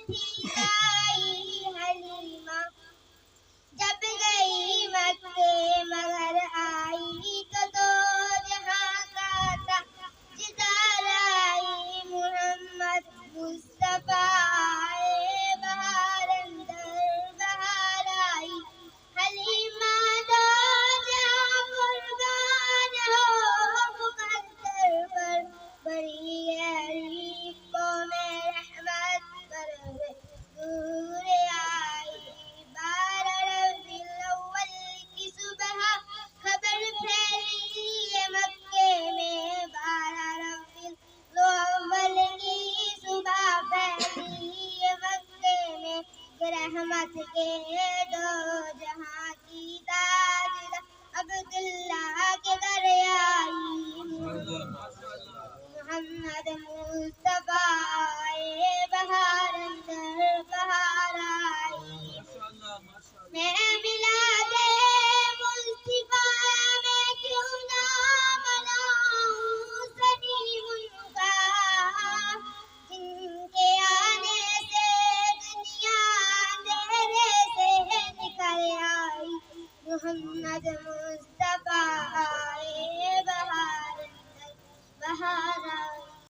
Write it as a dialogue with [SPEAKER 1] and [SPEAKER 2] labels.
[SPEAKER 1] تھی لائی حلیمہ، جب گئی مکے مگر آئی تو دو جہاں کا تاجدار آئی، محمد مصطفیٰ آئے بہار اندر بہار آئی، حلیمہ دو جہاں قربان ہو مقدر پر بڑی گہری قوم رحمت پر نور آئی، 12 ربیع الاول کی صبح خبر پھیلی مکے میں، 12 ربیع الاول کی صبح پھیلی مکے میں، کہ رحمت کے دو جہاں کی تاجدار عبداللہ کے گھر آئی، محمد مصطفیٰ آئے بہار اندر بہار آئی، میں میلاد مصطفیٰ میں کیوں نہ مناؤں سبھی ان کا، جن کے آنے سے دنیا اندھیرے سے نکل آئی، محمد مصطفیٰ آئے بہار اندر بہار